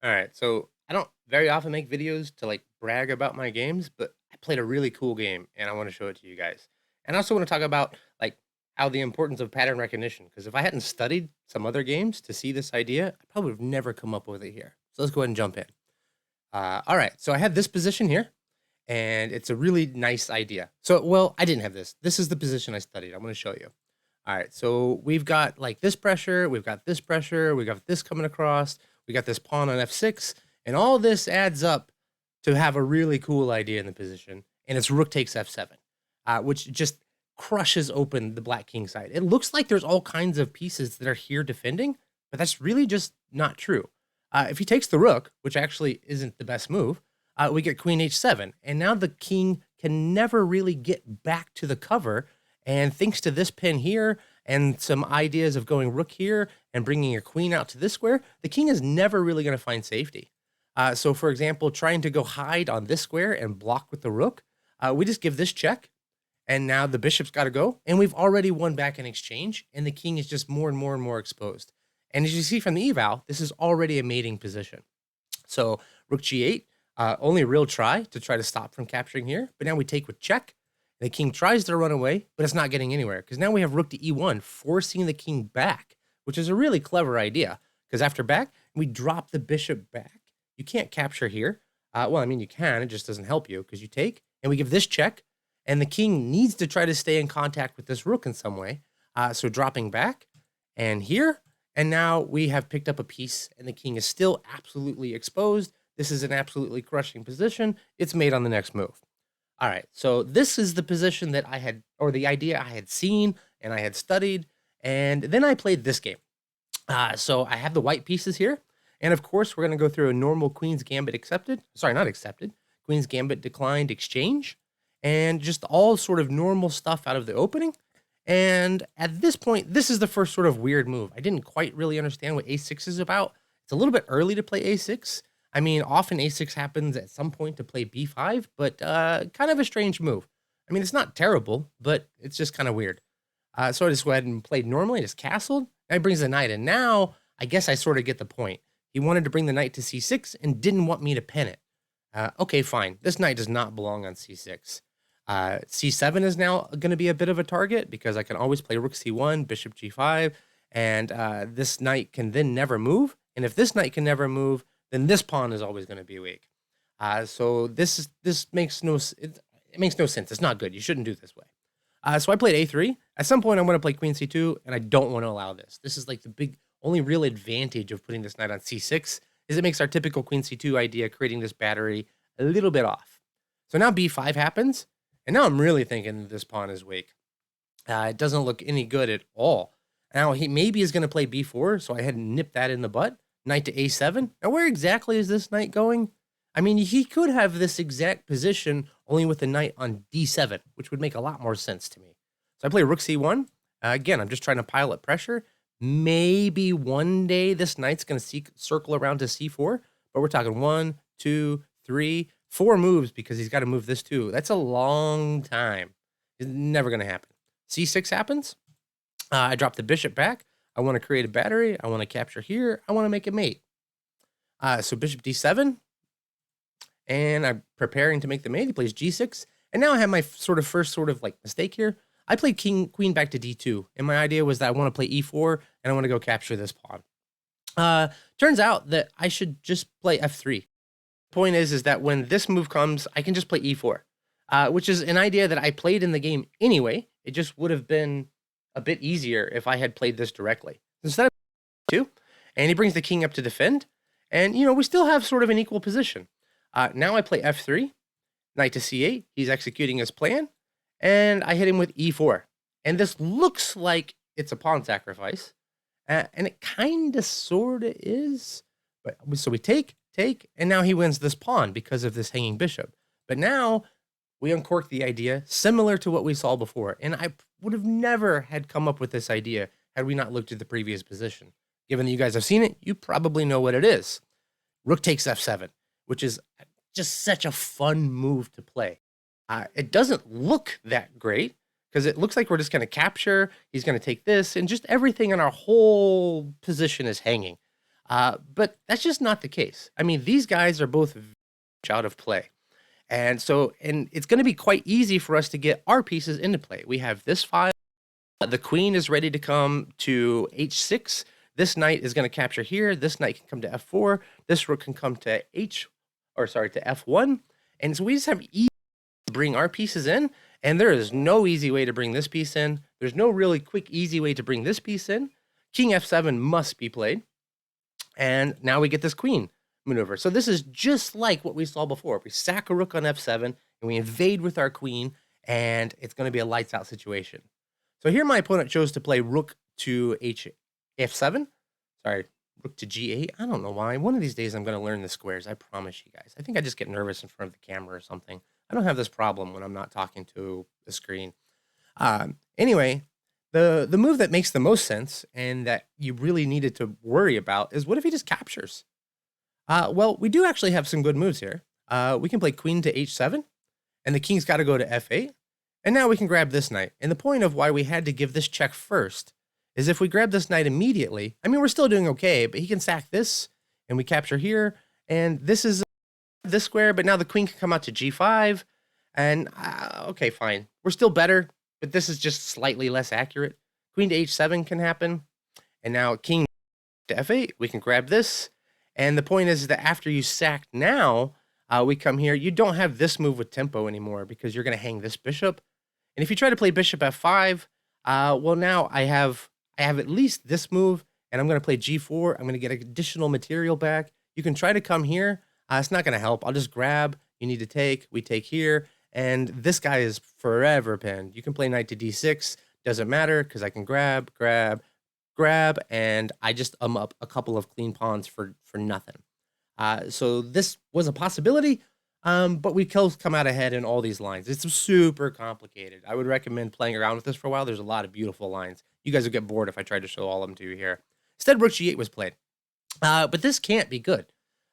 All right, so I don't very often make videos to like brag about my games, but I played a really cool game and I want to show it to you guys. And I also want to talk about like how the importance of pattern recognition, because if I hadn't studied some other games to see this idea, I probably would have never come up with it here. So let's go ahead and jump in. All right, so I have this position here, and it's a really nice idea. So, well, I didn't have this. This is the position I studied. I'm going to show you. All right, so we've got like this pressure, we've got this pressure, we got this coming across, we got this pawn on f6, and all this adds up to have a really cool idea in the position, and it's rook takes f7, which just crushes open the black king side. It looks like there's all kinds of pieces that are here defending, but that's really just not true. If he takes the rook, which actually isn't the best move, we get queen h7, and now the king can never really get back to the cover. And thanks to this pin here and some ideas of going rook here and bringing your queen out to this square, the king is never really going to find safety. So, for example, trying to go hide on this square and block with the rook, we just give this check, and now the bishop's got to go, and we've already won back in exchange, and the king is just more and more and more exposed. And as you see from the eval, this is already a mating position. So rook g8, only real try to stop from capturing here, but now we take with check. The king tries to run away, but it's not getting anywhere because now we have rook to e1, forcing the king back, which is a really clever idea because after back, we drop the bishop back. You can't capture here. Well, I mean, you can. It just doesn't help you because you take, and we give this check, and the king needs to try to stay in contact with this rook in some way. So dropping back, and here, and now we have picked up a piece, and the king is still absolutely exposed. This is an absolutely crushing position. It's made on the next move. All right, so this is the position that I had, or the idea I had seen and I had studied, and then I played this game. So I have the white pieces here, and of course we're going to go through a normal Queen's Gambit accepted. Sorry, not accepted. Queen's Gambit declined exchange, and just all sort of normal stuff out of the opening. And at this point, this is the first sort of weird move. I didn't quite really understand what a6 is about. It's a little bit early to play a6. I mean, often a6 happens at some point to play b5, but kind of a strange move. I mean, it's not terrible, but it's just kind of weird. So I just went ahead and played normally, just castled. Now he brings the knight, and now I guess I sort of get the point. He wanted to bring the knight to c6 and didn't want me to pin it. Okay, fine. This knight does not belong on c6. C7 is now going to be a bit of a target because I can always play rook c1, bishop g5, and this knight can then never move. And if this knight can never move, then this pawn is always going to be weak. So this makes no sense. It's not good. You shouldn't do it this way. So I played a3. At some point, I'm going to play queen c2, and I don't want to allow this. This is like the only real advantage of putting this knight on c6 is it makes our typical queen c2 idea, creating this battery, a little bit off. So now b5 happens, and now I'm really thinking this pawn is weak. It doesn't look any good at all. Now he maybe is going to play b4, so I had to nip that in the butt. Knight to a7. Now, where exactly is this knight going? I mean, he could have this exact position only with the knight on d7, which would make a lot more sense to me. So I play rook c1. Again, I'm just trying to pile up pressure. Maybe one day this knight's going to circle around to c4, but we're talking 1, 2, 3, 4 moves because he's got to move this too. That's a long time. It's never going to happen. c6 happens. I drop the bishop back. I want to create a battery. I want to capture here. I want to make a mate. So bishop d7. And I'm preparing to make the mate. He plays g6. And now I have my first mistake here. I played queen back to d2. And my idea was that I want to play e4 and I want to go capture this pawn. Turns out that I should just play f3. Point is that when this move comes, I can just play e4, which is an idea that I played in the game anyway. It just would have been a bit easier if I had played this directly. Instead of 2, and he brings the king up to defend, and, we still have sort of an equal position. Now I play f3, knight to c8, he's executing his plan, and I hit him with e4. And this looks like it's a pawn sacrifice, and it kind of sort of is. But so we take, and now he wins this pawn because of this hanging bishop. But now we uncork the idea similar to what we saw before, and I would have never had come up with this idea had we not looked at the previous position. Given that you guys have seen it, you probably know what it is. Rook takes f7, which is just such a fun move to play. It doesn't look that great because it looks like we're just going to capture. He's going to take this, and just everything in our whole position is hanging. But that's just not the case. I mean, these guys are both out of play. And it's going to be quite easy for us to get our pieces into play. We have this file. The queen is ready to come to h6. This knight is going to capture here. This knight can come to f4. This rook can come to to f1. And so we just have easy to bring our pieces in. And there is no easy way to bring this piece in. There's no really quick, easy way to bring this piece in. King f7 must be played. And now we get this queen maneuver. So this is just like what we saw before. We sack a rook on f7 and we invade with our queen, and it's going to be a lights out situation. So here my opponent chose to play rook to f7. Sorry, rook to g8. I don't know why. One of these days I'm going to learn the squares. I promise you guys. I think I just get nervous in front of the camera or something. I don't have this problem when I'm not talking to the screen. Anyway, the move that makes the most sense and that you really needed to worry about is what if he just captures? Well, we do actually have some good moves here. We can play queen to h7, and the king's got to go to f8. And now we can grab this knight. And the point of why we had to give this check first is if we grab this knight immediately, I mean, we're still doing okay, but he can sack this, and we capture here. And this is this square, but now the queen can come out to g5. And, okay, fine. We're still better, but this is just slightly less accurate. Queen to h7 can happen. And now king to f8, we can grab this. And the point is that after you sack now, we come here. You don't have this move with tempo anymore because you're going to hang this bishop. And if you try to play bishop f5, well, now I have at least this move, and I'm going to play g4. I'm going to get additional material back. You can try to come here. It's not going to help. I'll just grab. You need to take. We take here. And this guy is forever pinned. You can play knight to d6. Doesn't matter because I can grab, and I just up a couple of clean pawns for nothing. So this was a possibility, but we come out ahead in all these lines. It's super complicated. I would recommend playing around with this for a while. There's a lot of beautiful lines. You guys would get bored if I tried to show all of them to you here. Instead, rook g8 was played. But this can't be good.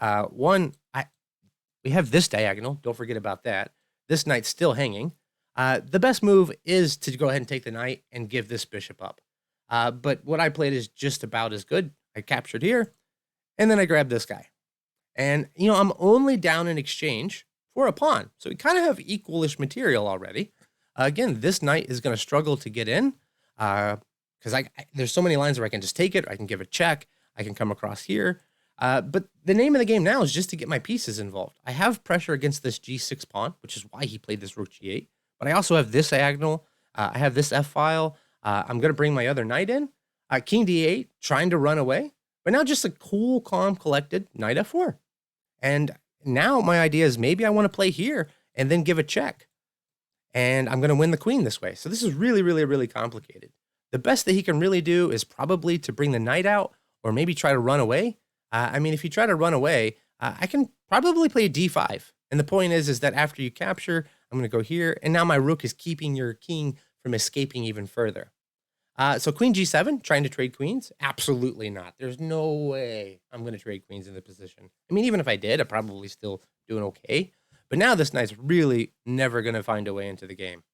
We have this diagonal. Don't forget about that. This knight's still hanging. The best move is to go ahead and take the knight and give this bishop up. But what I played is just about as good. I captured here, and then I grabbed this guy. And, I'm only down in exchange for a pawn. So we kind of have equalish material already. Again, this knight is going to struggle to get in because there's so many lines where I can just take it. I can give a check. I can come across here. But the name of the game now is just to get my pieces involved. I have pressure against this g6 pawn, which is why he played this rook g8. But I also have this diagonal. I have this f-file. I'm going to bring my other knight in. King d8, trying to run away. But now just a cool, calm, collected knight f4. And now my idea is maybe I want to play here and then give a check. And I'm going to win the queen this way. So this is really, really, really complicated. The best that he can really do is probably to bring the knight out or maybe try to run away. If you try to run away, I can probably play d5. And the point is that after you capture, I'm going to go here. And now my rook is keeping your king from escaping even further. So queen g7, trying to trade queens? Absolutely not. There's no way I'm going to trade queens in the position. I mean, even if I did, I'm probably still doing okay. But now this knight's really never going to find a way into the game.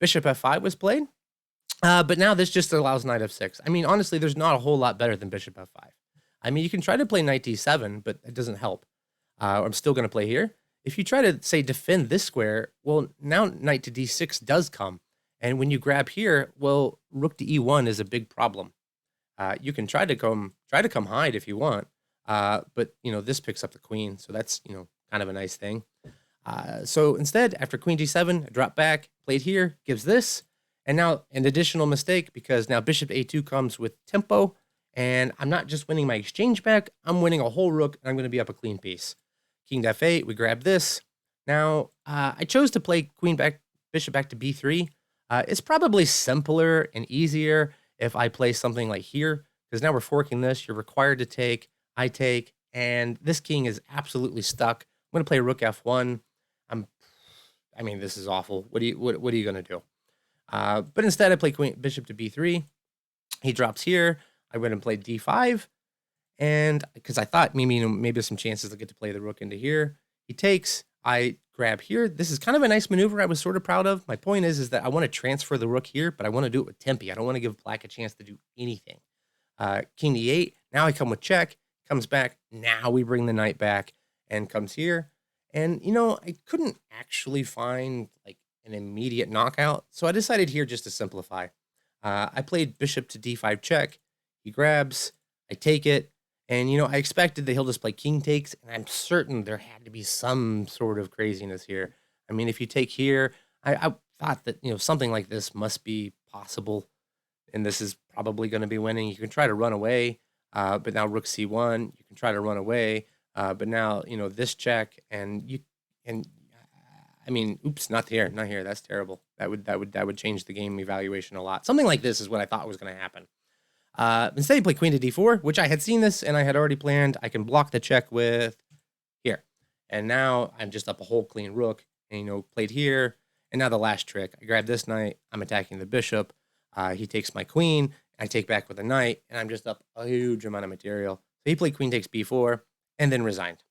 Bishop f5 was played. But now this just allows knight f6. I mean, honestly, there's not a whole lot better than bishop f5. I mean, you can try to play knight d7, but it doesn't help. I'm still going to play here. If you try to, say, defend this square, well, now knight to d6 does come. And when you grab here, well, rook to e1 is a big problem. You can try to come hide if you want, but this picks up the queen, so that's kind of a nice thing. So instead, after queen g7, I drop back, played here, gives this, and now an additional mistake because now bishop a2 comes with tempo, and I'm not just winning my exchange back, I'm winning a whole rook, and I'm going to be up a clean piece. King to f8, we grab this. Now I chose to play bishop back to b3. It's probably simpler and easier if I play something like here, because now we're forking this. You're required to take, I take, and this king is absolutely stuck. I'm going to play rook f1. This is awful. What are you going to do? But instead, I play bishop to b3. He drops here. I went and played d5, and because I thought maybe there's some chances to get to play the rook into here. He takes. I grab here. This is kind of a nice maneuver I was sort of proud of. My point is that I want to transfer the rook here, but I want to do it with tempi. I don't want to give black a chance to do anything. King to e8. Now I come with check. comes back. Now we bring the knight back and comes here. And, I couldn't actually find like an immediate knockout. So I decided here just to simplify. I played bishop to d5 check. He grabs, I take it. And, I expected that he'll just play king takes. And I'm certain there had to be some sort of craziness here. I mean, if you take here, I thought that, something like this must be possible. And this is probably going to be winning. You can try to run away, but now rook c1. You can try to run away, but now this check, and I mean, oops, not here, not here. That's terrible. That would change the game evaluation a lot. Something like this is what I thought was going to happen. Instead, he played queen to d4, which I had seen this and I had already planned. I can block the check with here, and now I'm just up a whole clean rook, and played here. And now the last trick, I grab this knight. I'm attacking the bishop. He takes my queen. I take back with a knight, and I'm just up a huge amount of material. So he played queen takes b4 and then resigned.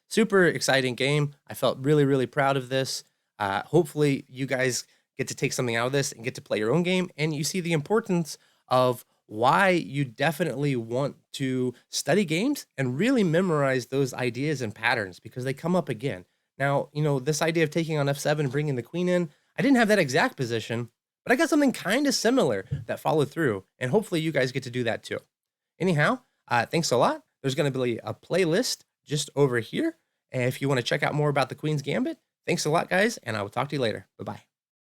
Super exciting game. I felt really, really proud of this. Hopefully, you guys get to take something out of this and get to play your own game, and you see the importance of why you definitely want to study games and really memorize those ideas and patterns because they come up again. Now, this idea of taking on f7, bringing the queen in, I didn't have that exact position, but I got something kind of similar that followed through, and hopefully you guys get to do that too. Anyhow, thanks a lot. There's going to be a playlist just over here. And if you want to check out more about the Queen's Gambit, thanks a lot, guys, and I will talk to you later. Bye-bye.